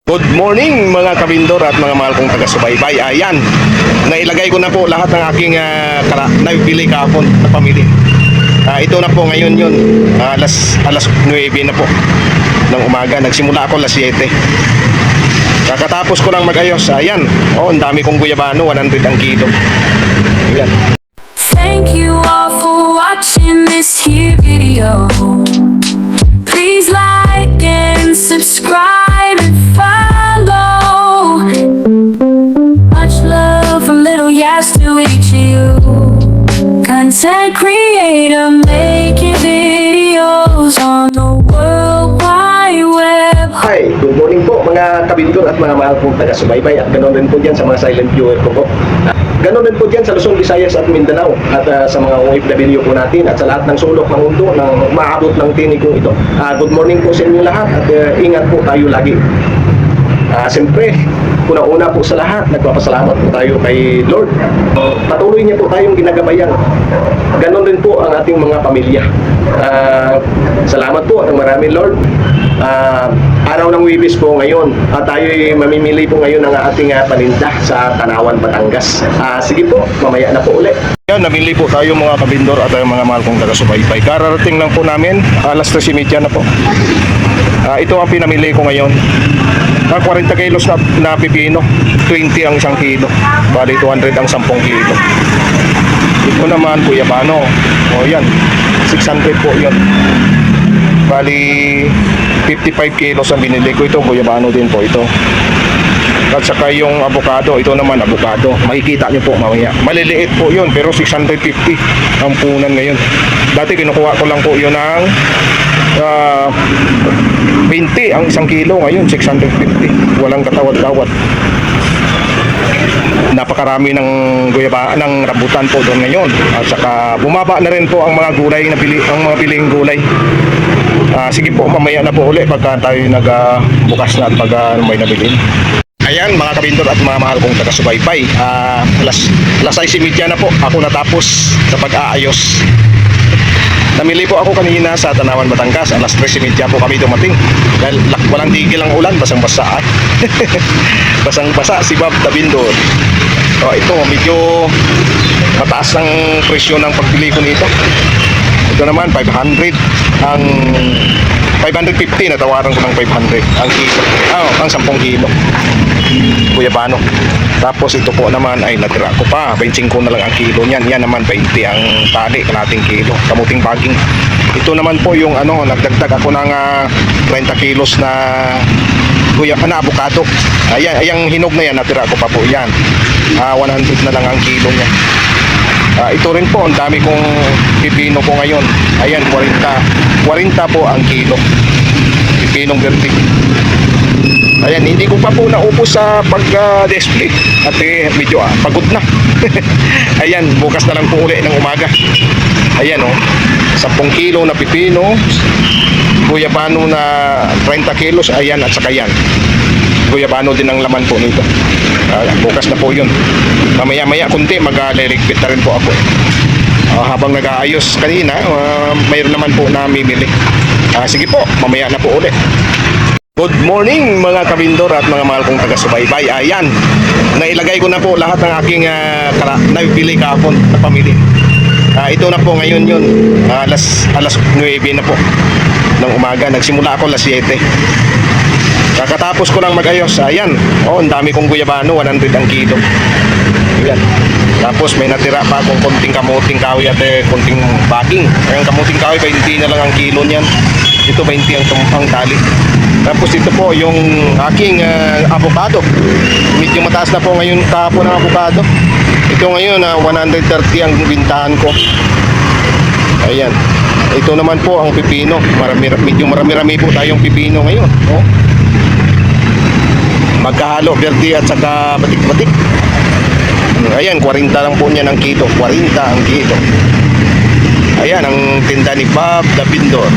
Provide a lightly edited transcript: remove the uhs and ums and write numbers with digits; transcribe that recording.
Good morning mga kabindor at mga mahal kong taga-subaybay. Ayan, nailagay ko na po lahat ng aking nabili kahapon na pamili. Ito na po ngayon yun, alas 9 na po ng umaga. Nagsimula ako alas 7. Kakatapos ko lang mag-ayos. Ayan, ang dami kong guyabano, 100 ang kilo. Ayan. Thank you all for watching this here video. Please like and subscribe and follow. Much love from Little Yas to each of you. Content creator making videos on the World Wide Web. Hi, good morning po mga kabindor at mga mahal kong taga-subaybay. At ganoon rin po dyan sa mga silent viewer ko po. Ganon din po dyan sa Luzon, Visayas at Mindanao at sa mga OFW po natin at sa lahat ng sulok ng mundo ng maabot ng tinig ko ito. Good morning po sa inyo lahat at ingat po tayo lagi. Siyempre, una-una po sa lahat, nagpapasalamat po tayo kay Lord. Patuloy niya po tayong ginagabayan. Ganon din po ang ating mga pamilya. Salamat po ng marami, Lord. Araw ng Wibis po ngayon at tayo mamimili po ngayon ng ating paninda sa Tanawan, Batangas. Sige po, mamaya na po ulit. Yan, namili po tayo mga kabindor at mga mahal kong taga-subaybay. Kararating lang po namin, alas 3:30 na po. Ito ang pinamili ko ngayon. 40 kilos na pipino, 20 ang 1 kilo. Bali 200 ang 10 kilo. Ito naman guyabano. O yan, 600 po yun. Bali 55 kilos ang binili ko. Ito guyabano din po ito. At saka yung avocado, ito naman avocado. Makikita nyo po mamaya. Maliliit po yun pero 650 ang punan ngayon. Dati kinukuha ko lang po yun ng 20 ang 1 kilo. Ngayon 650. Walang katawad-tawad. Napakarami ng guyaba, ng rambutan po doon ngayon. At saka bumaba na rin po ang mga gulay na ang mga piling gulay. Sige po, mamaya na po ulit pagka tayo nagbukas na at pag may nabilin. Ayan mga kabindor at mga mahal kong taga-subaybay. Alas 6:30 na po ako natapos sa pag-aayos. Namili po ako kanina sa Tanawan, Batangas. Alas 3:30 po kami dumating. Dahil walang tigil ang ulan, basang-basa. Basang-basa si Bob Tabindor. Ito, medyo mataas ng presyo ng pagbili ko nito. Ito naman, 500 ang 550, natawaran ko ng 500 ang kilo. Ang 10 kilo. Guyabano. Tapos ito po naman ay natira ko pa. 25 na lang ang kilo niyan. Yan naman 20 ang tali, kalating kilo. Kamuting baging. Ito naman po yung nagdagdag ako ng 30 kilos na avocado. Ayan, yung hinog na yan, natira ko pa po yan. 100 na lang ang kilo niya. Ito rin po, ang dami kong pipino ko ngayon. Ayan, 40 po ang kilo. Pipinong verde. Ayan, hindi ko pa po naubos sa pag-display. At medyo pagod na. Ayan, bukas na lang po uli ng umaga. Ayan 10 kilo na pipino. Guyabano na 30 kilos. Ayan, at saka yan. Guyabano din ang laman po nito. Bukas na po yun. Mamaya-maya kunti mag-religpit na rin po ako. Habang nag-aayos kanina, mayroon naman po na mimili. Sige po, mamaya na po ulit. Good morning mga kabindor at mga mahal kong taga-subaybay. Ayan, nailagay ko na po lahat ng aking nabili kahapon na pamili. Ito na po ngayon yun, alas 9 na po ng umaga. Nagsimula ako alas 7. Kakatapos ko lang mag-ayos. Ayan, ang dami kong guyabano, 100 ang kilo. Ayan. Tapos may natira pa akong konting kamuting kahoy at konting baging. Ang kamuting kahoy, 20 na lang ang kilo niyan. Ito 20 ang tumpang tali. Tapos ito po yung aking avocado. Medyo mataas na po ngayon kahapon ang avocado. Ito ngayon 130 ang bintahan ko. Ayan. Ito naman po ang pipino. Medyo marami-rami po tayong pipino ngayon. Magkahalo, verde at saka batik-batik. Ayan, 40 lang po niya ng kilo. 40 ang kilo. Ayan, ang tinda ni Bob Tabindor.